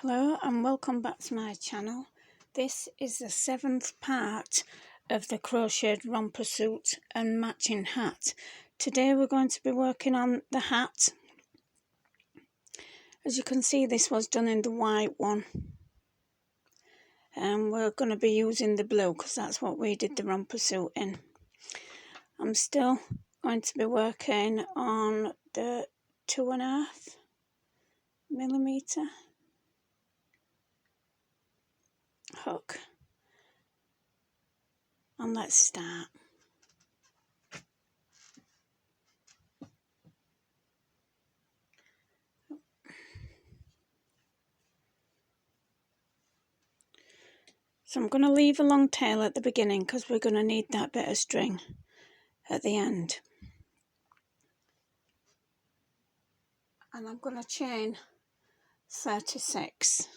Hello and welcome back to my channel. This is the 7th part of the Crocheted Romper Suit and matching hat. Today we're going to be working on the hat. As you can see, this was done in the white one. And we're going to be using the blue because that's what we did the romper suit in. I'm still going to be working on the 2.5mm hook, and let's start. So I'm going to leave a long tail at the beginning because we're going to need that bit of string at the end, and I'm going to chain 36.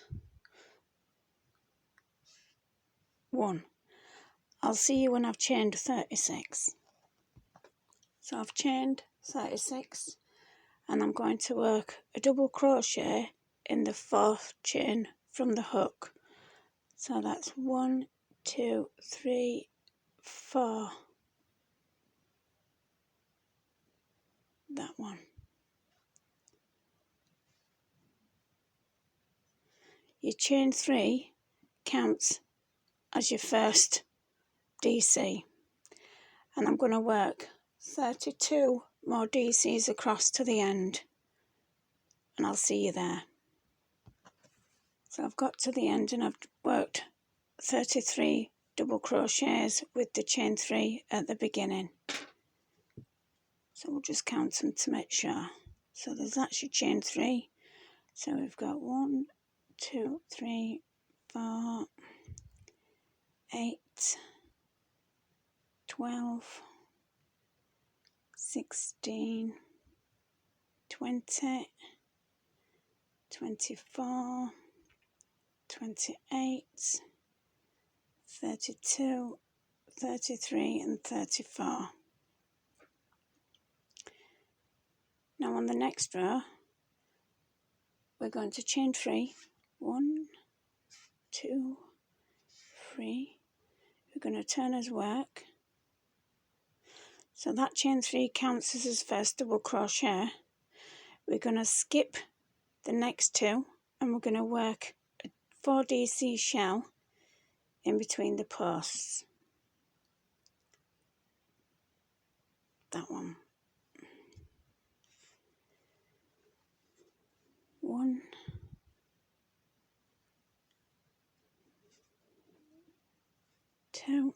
1. I'll see you when I've chained 36. So I've chained 36 and I'm going to work a double crochet in the 4th chain from the hook. So that's 1, 2, 3, 4. That one. Your chain 3 counts as your first DC, and I'm going to work 32 more DCs across to the end, and I'll see you there. So I've got to the end and I've worked 33 double crochets with the chain 3 at the beginning. So we'll just count them to make sure. So there's actually chain 3. So we've got 1, 2, 3, 4, 8, 12, 16, 20, 24, 28, 32, 33 and 34. Now on the next row we're going to chain 3. 1, 2, 3. We're going to turn as work. So that chain 3 counts as his first double crochet. We're going to skip the next 2 and we're going to work a 4DC shell in between the posts. That one. 1, 2,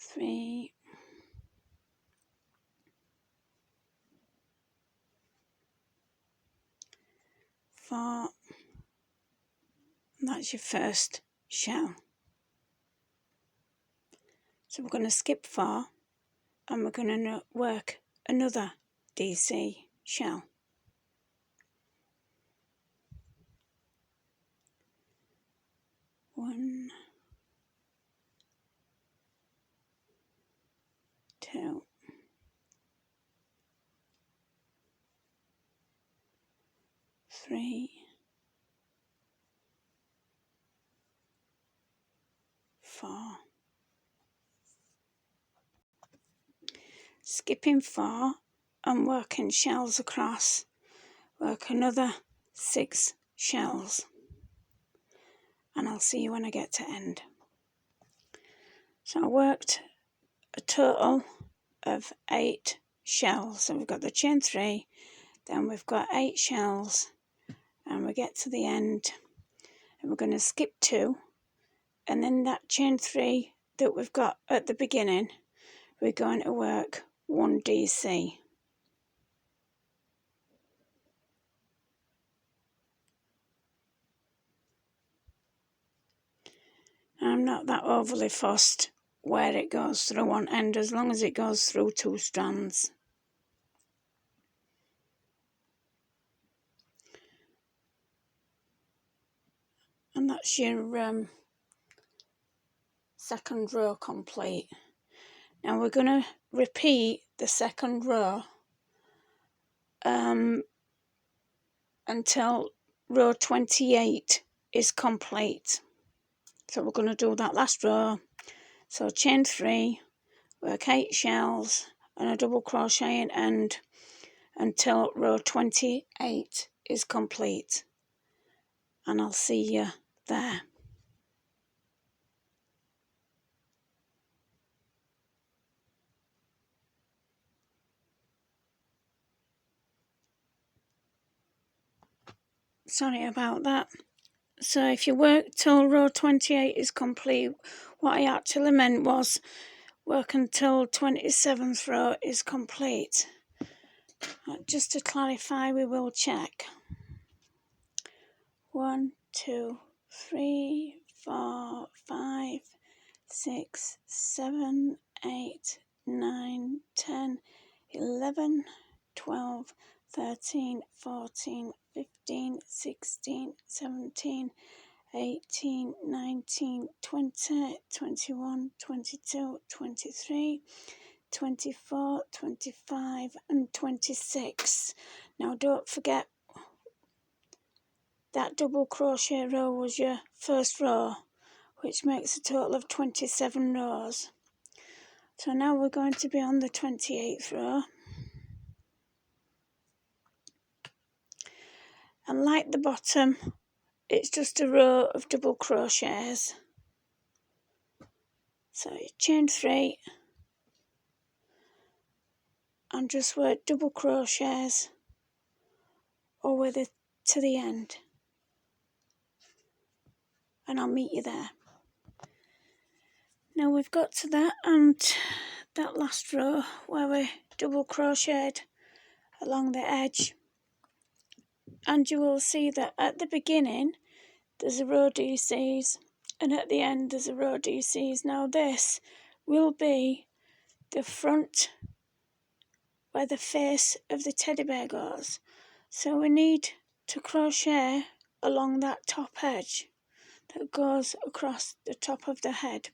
3, 4, and that's your first shell. So we're going to skip 4 and we're going to work another DC shell. 1, 2, 3, 4. Skipping 4 and working shells across, work another 6 shells, and I'll see you when I get to end. So I worked a total of 8 shells. So we've got the chain 3, then we've got 8 shells, and we get to the end and we're going to skip 2, and then that chain 3 that we've got at the beginning we're going to work 1 DC. I'm not that overly fussed where it goes through one end as long as it goes through 2 strands. And that's your second row complete. Now we're going to repeat the second row until row 28 is complete. So we're going to do that last row. So chain 3, work 8 shells and a double crochet end until row 28 is complete, and I'll see you there. Sorry about that. So if you work till row 28 is complete, what I actually meant was work until 27th row is complete. Just to clarify, we will check. 1, 2, 3, 4, 5, 6, 7, 8, 9, 10, 11, 12, 13, 14, 15, 16, 17, 18, 19, 20, 21, 22, 23, 24, 25 and 26. Now don't forget that double crochet row was your first row, which makes a total of 27 rows. So now we're going to be on the 28th row. And like the bottom, it's just a row of double crochets. So you chain 3 and just work double crochets over to the end, and I'll meet you there. Now we've got to that and that last row where we double crocheted along the edge, and you will see that at the beginning there's a row DCs and at the end there's a row DCs. Now this will be the front where the face of the teddy bear goes, so we need to crochet along that top edge that goes across the top of the head.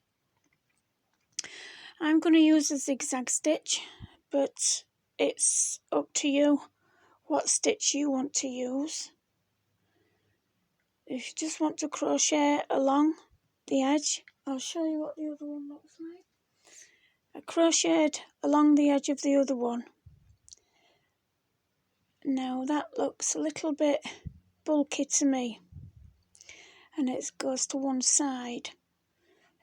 I'm going to use a zigzag stitch, but it's up to you what stitch you want to use. If you just want to crochet along the edge, I'll show you what the other one looks like. I crocheted along the edge of the other one. Now that looks a little bit bulky to me, and it goes to one side.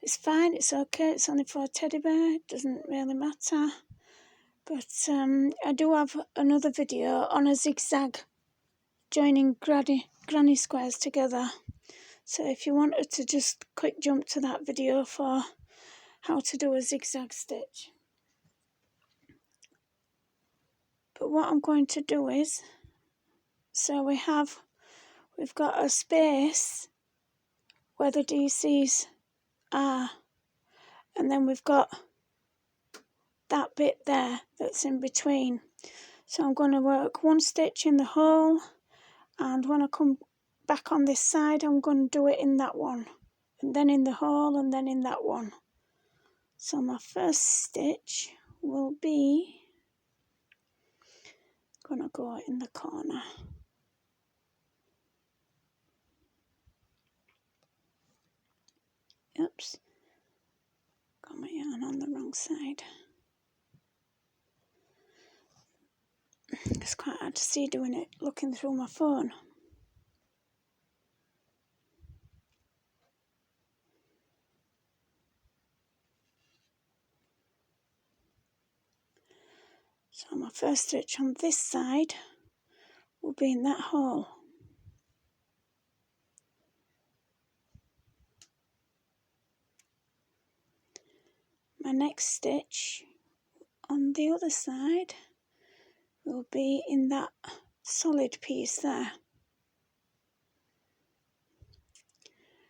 It's fine, it's okay, it's only for a teddy bear, it doesn't really matter. But I do have another video on a zigzag joining granny squares together. So if you wanted to just quick jump to that video for how to do a zigzag stitch. But what I'm going to do is, so we've got a space where the DCs are, and then we've got that bit there that's in between. So I'm going to work one stitch in the hole, and when I come back on this side I'm going to do it in that one, and then in the hole, and then in that one. So my first stitch will be going to go in the corner. Oops, got my yarn on the wrong side. It's quite hard to see doing it looking through my phone. So my first stitch on this side will be in that hole. My next stitch on the other side will be in that solid piece there.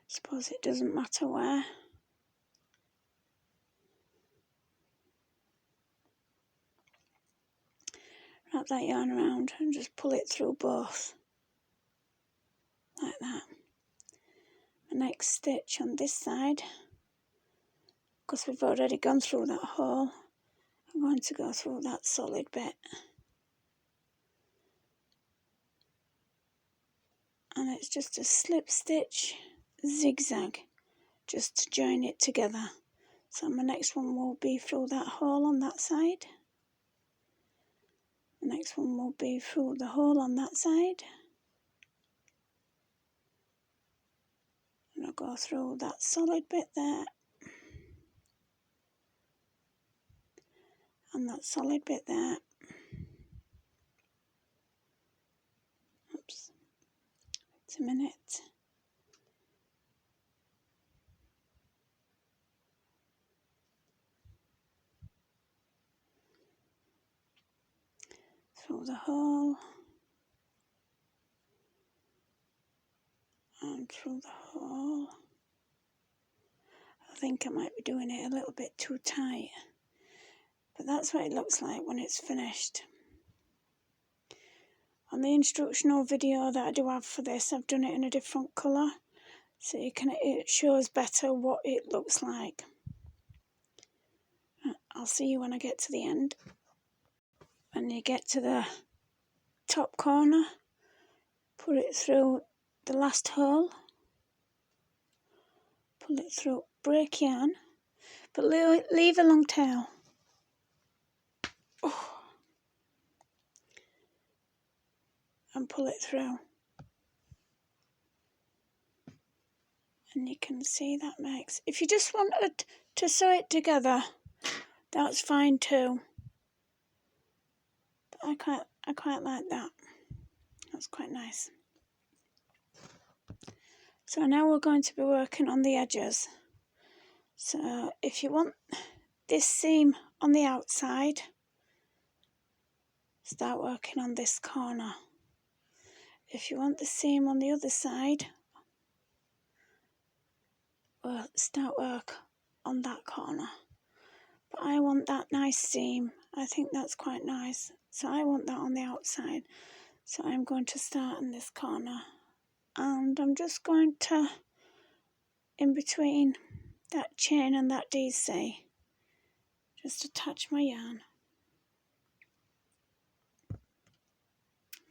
Suppose it doesn't matter where. Wrap that yarn around and just pull it through both, like that. My next stitch on this side, because we've already gone through that hole, I'm going to go through that solid bit. and it's just a slip stitch zigzag just to join it together. So my next one will be through that hole on that side. The next one will be through the hole on that side. And I'll go through that solid bit there. And that solid bit there. Oops. Wait a minute. Through the hole. And through the hole. I think I might be doing it a little bit too tight. But that's what it looks like when it's finished. On the instructional video that I do have for this, I've done it in a different colour, so it shows better what it looks like. I'll see you when I get to the end. When you get to the top corner, put it through the last hole, pull it through, break yarn, but leave a long tail. Oh. And pull it through. And you can see that makes, if you just wanted to sew it together, that's fine too. But I quite like that. That's quite nice. So now we're going to be working on the edges. So if you want this seam on the outside, start working on this corner. If you want the seam on the other side, well, start work on that corner. But I want that nice seam. I think that's quite nice. So I want that on the outside. So I'm going to start in this corner. And I'm just going to, in between that chain and that DC, just attach my yarn.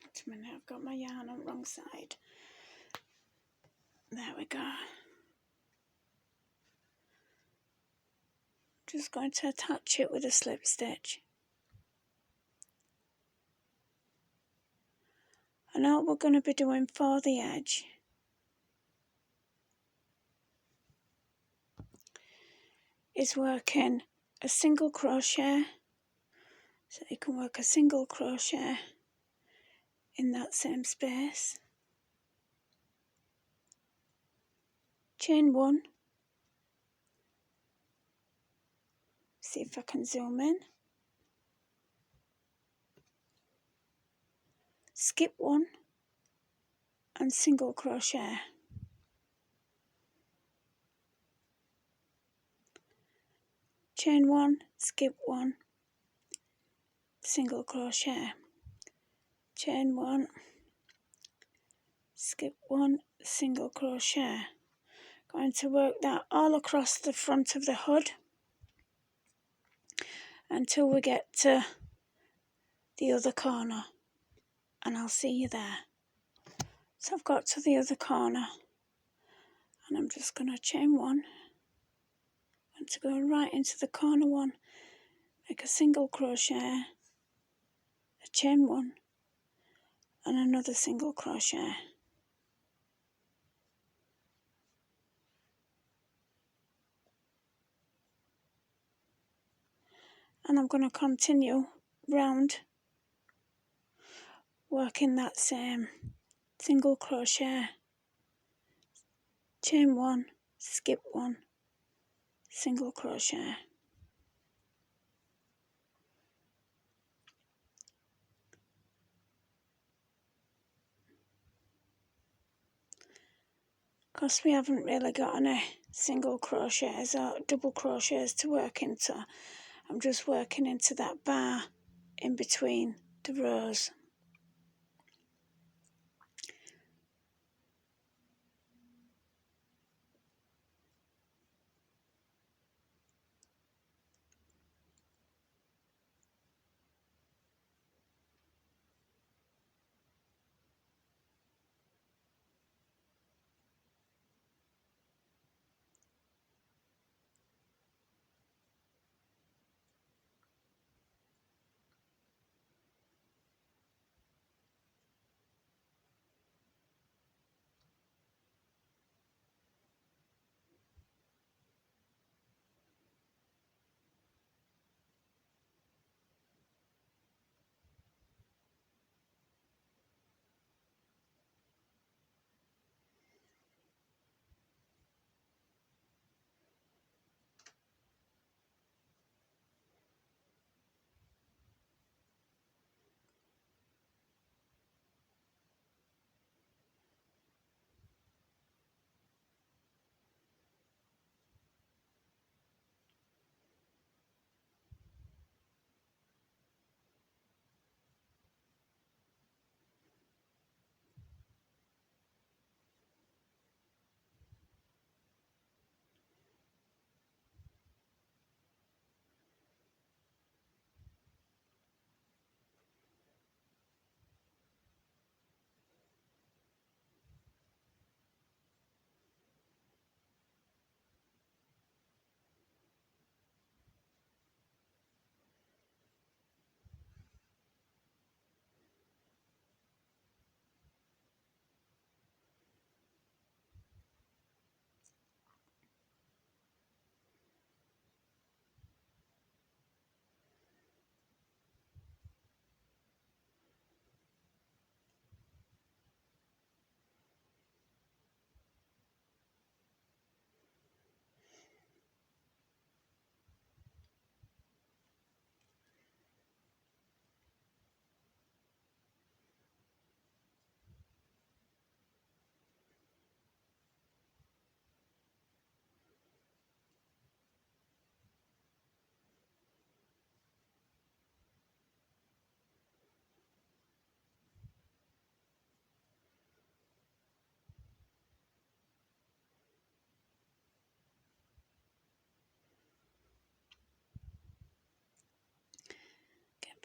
Wait a minute, I've got my yarn on the wrong side. There we go. Just going to attach it with a slip stitch. And all we're going to be doing for the edge is working a single crochet. So you can work a single crochet in that same space. Chain one. See if I can zoom in. Skip one and single crochet. Chain one, skip one, single crochet. Chain one, skip one, single crochet. Going to work that all across the front of the hood until we get to the other corner, and I'll see you there. So I've got to the other corner and I'm just going to chain one and to go right into the corner one, make a single crochet, a chain one and another single crochet. And I'm going to continue round working that same single crochet, chain one, skip one, single crochet. Because we haven't really got any single crochets or double crochets to work into, I'm just working into that bar in between the rows.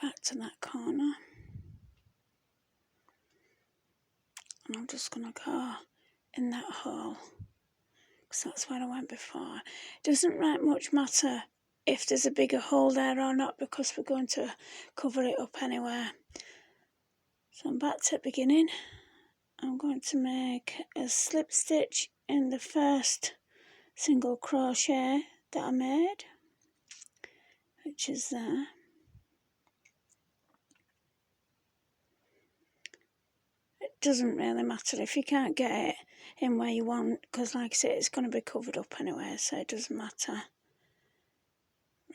back to that corner, and I'm just going to go in that hole, because that's where I went before. It doesn't right much matter if there's a bigger hole there or not, because we're going to cover it up anyway. So I'm back to the beginning. I'm going to make a slip stitch in the first single crochet that I made, which is there. It doesn't really matter if you can't get it in where you want, because like I said, it's going to be covered up anyway, so it doesn't matter.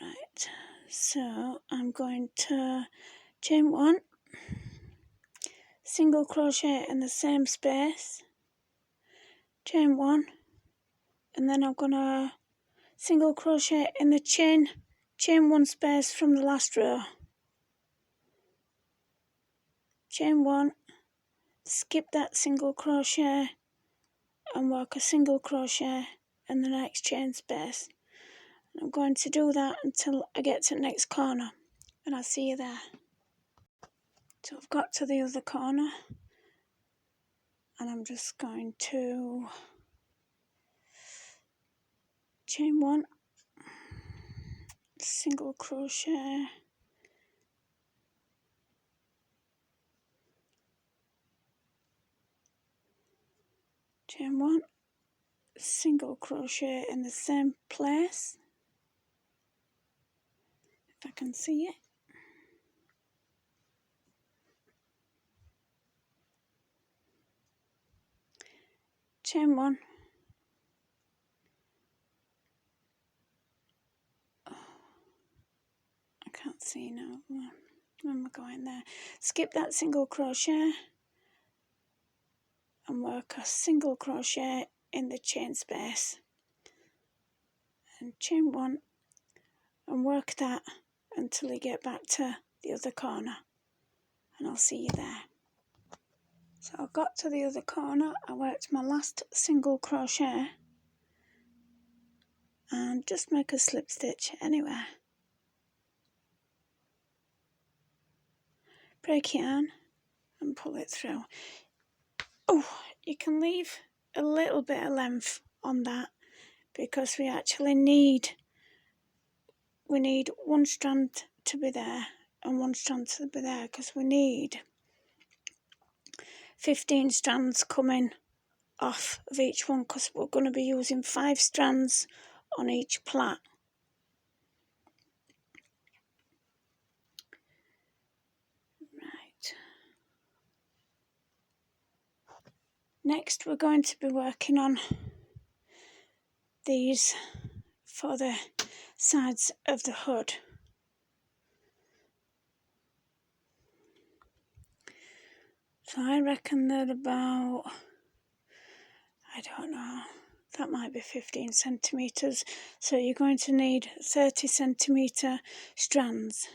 Right, so I'm going to chain 1, single crochet in the same space, chain 1, and then I'm going to single crochet in the chain 1 space from the last row, chain 1, skip that single crochet and work a single crochet in the next chain space. And I'm going to do that until I get to the next corner, and I'll see you there. So I've got to the other corner, and I'm just going to chain 1, single crochet, chain 1, single crochet in the same place, if I can see it, chain 1, I can't see now, where am I going there, skip that single crochet and work a single crochet in the chain space, and chain 1 and work that until you get back to the other corner, and I'll see you there. So I got to the other corner, I worked my last single crochet and just make a slip stitch anywhere, break yarn and pull it through. Oh, you can leave a little bit of length on that, because we actually need one strand to be there and one strand to be there, because we need 15 strands coming off of each one, because we're going to be using 5 strands on each plait. Right. Next we're going to be working on these for the sides of the hood. So I reckon they're about, I don't know, that might be 15 centimetres. So you're going to need 30 centimetre strands.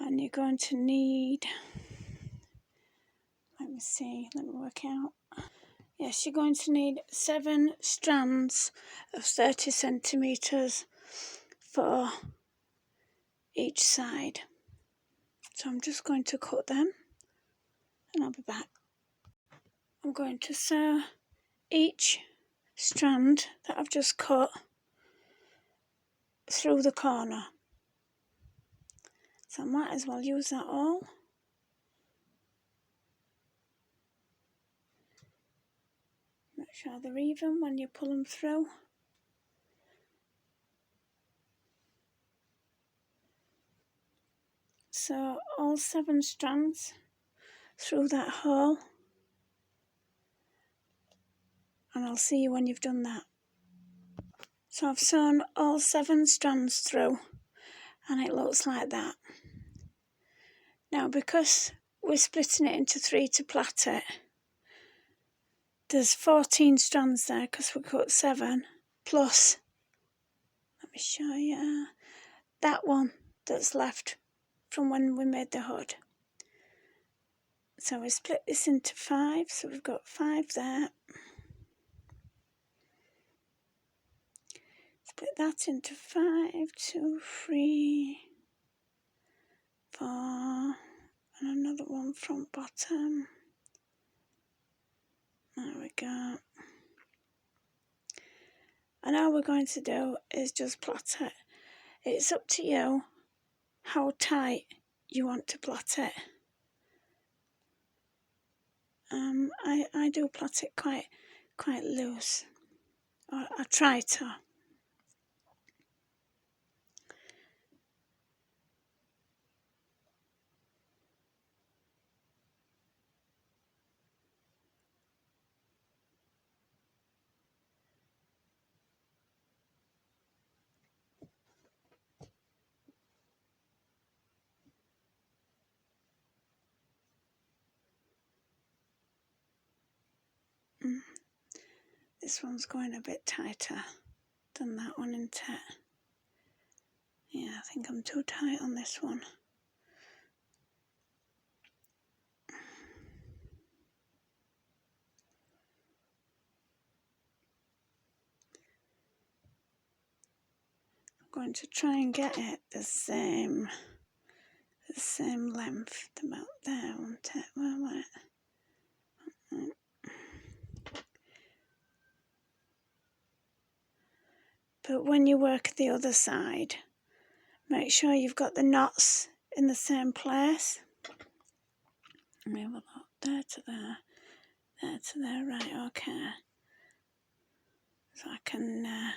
And you're going to need, let me work out. Yes, you're going to need 7 strands of 30 centimetres for each side. So I'm just going to cut them and I'll be back. I'm going to sew each strand that I've just cut through the corner. So I might as well use that all. Make sure they're even when you pull them through. So all 7 strands through that hole, and I'll see you when you've done that. So I've sewn all 7 strands through, and it looks like that. Now because we're splitting it into 3 to plait it, there's 14 strands there because we cut 7, plus, let me show you, that one that's left from when we made the hood. So we split this into 5, so we've got 5 there. Split that into 5, 2, 3, another one front bottom. There we go. And all we're going to do is just plait it. It's up to you how tight you want to plait it. I do plait it quite loose. Or I try to. This one's going a bit tighter than that one, isn't it? Yeah, I think I'm too tight on this one. I'm going to try and get it the same length, about there, won't it? Where? But when you work the other side, make sure you've got the knots in the same place. Let me have a look. There to there, there to there, right, okay. So I can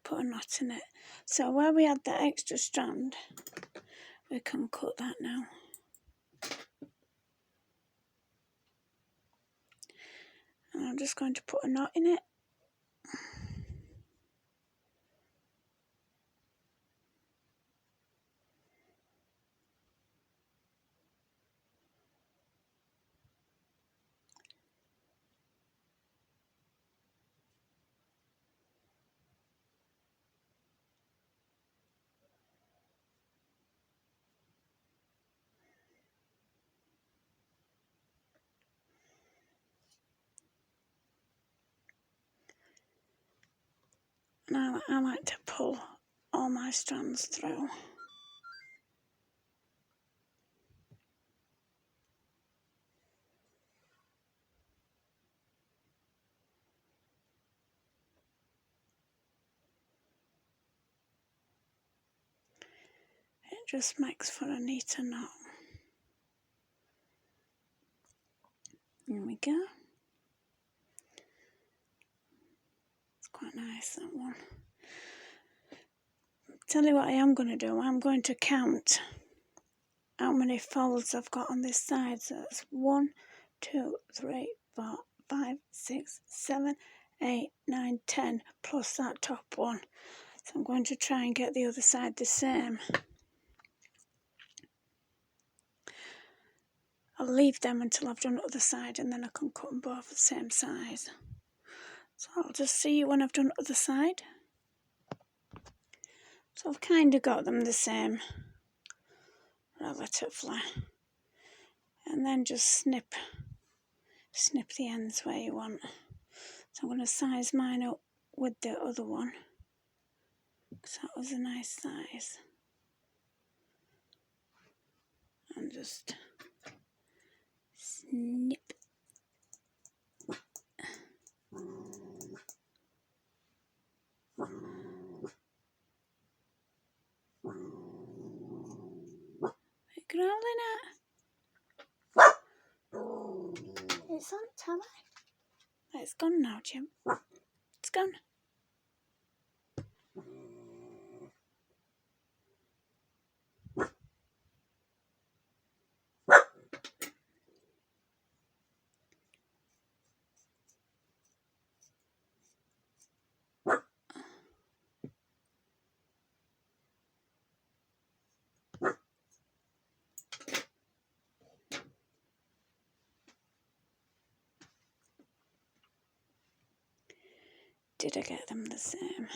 put a knot in it. So where we had that extra strand, we can cut that now. And I'm just going to put a knot in it. And I like to pull all my strands through. It just makes for a neater knot. There we go. It's quite nice, that one. Tell you what I am going to do. I'm going to count how many folds I've got on this side. So that's 1, 2, 3, 4, 5, 6, 7, 8, 9, 10, plus that top one. So I'm going to try and get the other side the same. I'll leave them until I've done the other side, and then I can cut them both the same size. So I'll just see you when I've done the other side. So I've kind of got them the same, relatively. And then just snip the ends where you want. So I'm going to size mine up with the other one, because that was a nice size. And just snip. Growling at? It's on telly. It's gone now, Jim. It's gone. Did I get them the same?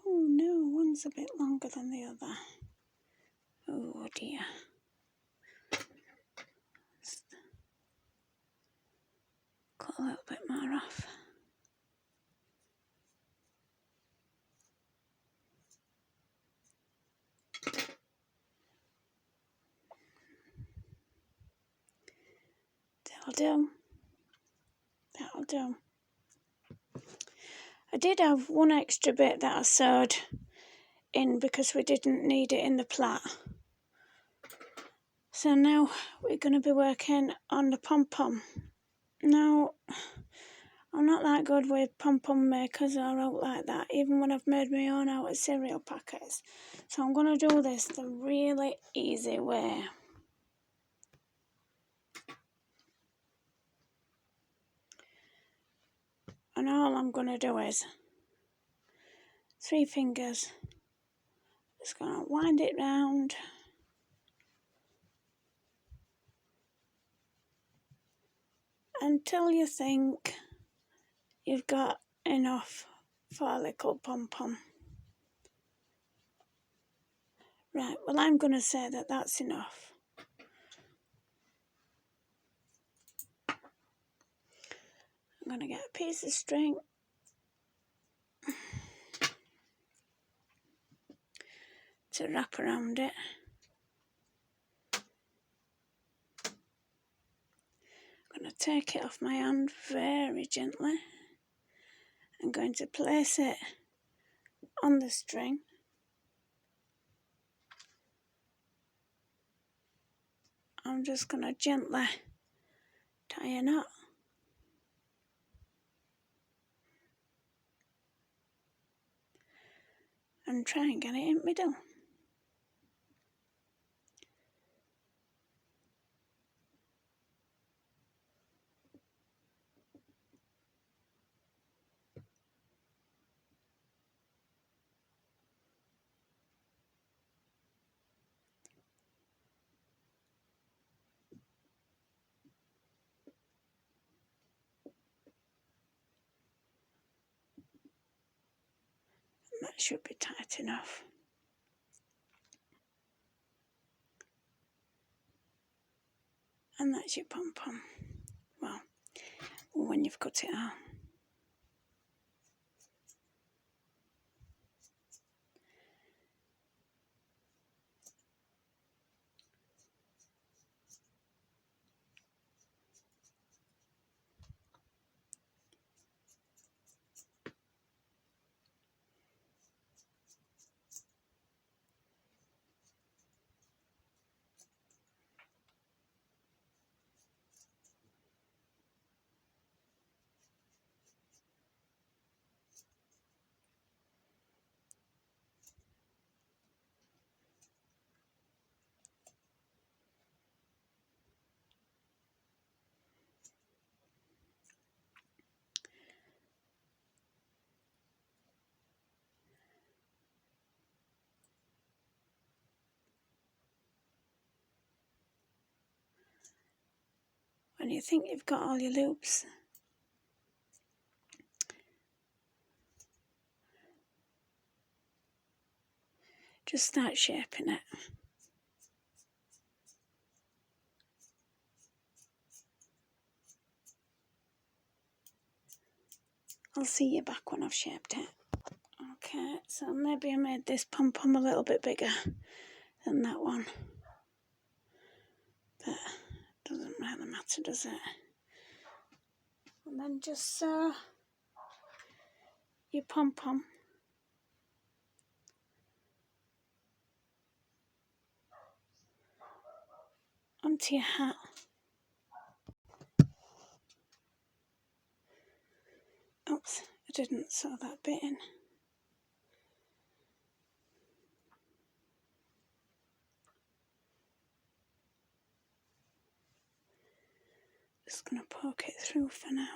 Oh no, one's a bit longer than the other. Oh dear. Just cut a little bit more off. That'll do. That'll do. I did have one extra bit that I sewed in because we didn't need it in the plait. So now we're going to be working on the pom-pom. Now, I'm not that good with pom-pom makers or out like that, even when I've made my own out of cereal packets. So I'm going to do this the really easy way. And all I'm going to do is 3 fingers. Just going to wind it round. Until you think you've got enough for a little pom-pom. Right, well I'm going to say that that's enough. I'm going to get a piece of string to wrap around it. I'm going to take it off my hand very gently. I'm going to place it on the string. I'm just going to gently tie a knot. And try and get it in the middle. And that should be tight enough. And that's your pom-pom. Well, when you've cut it out. When you think you've got all your loops, just start shaping it. I'll see you back when I've shaped it. Okay, so maybe I made this pom-pom a little bit bigger than that one. But it doesn't really matter, does it? And then just sew your pom-pom onto your hat. Oops, I didn't sew that bit in. Just going to poke it through for now.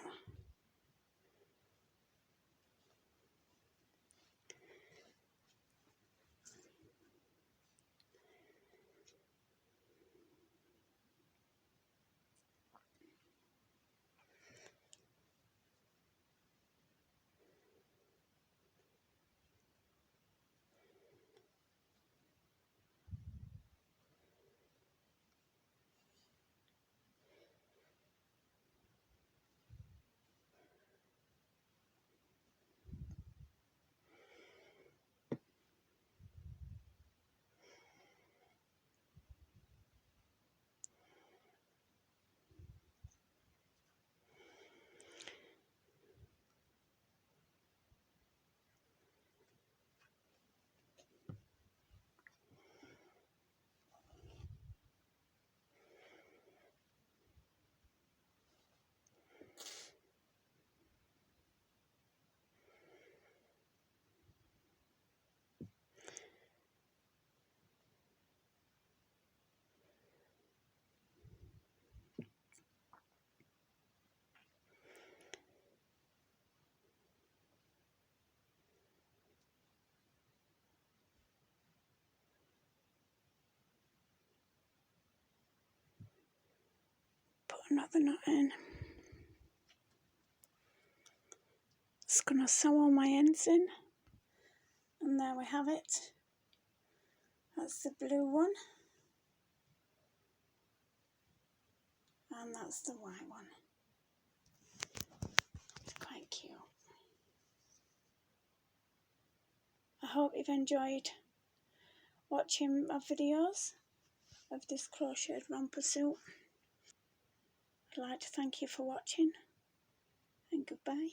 put another knot in. Just going to sew all my ends in, and there we have it. That's the blue one, and that's the white one. It's quite cute. I hope you've enjoyed watching my videos of this crocheted romper suit. I'd like to thank you for watching, and goodbye.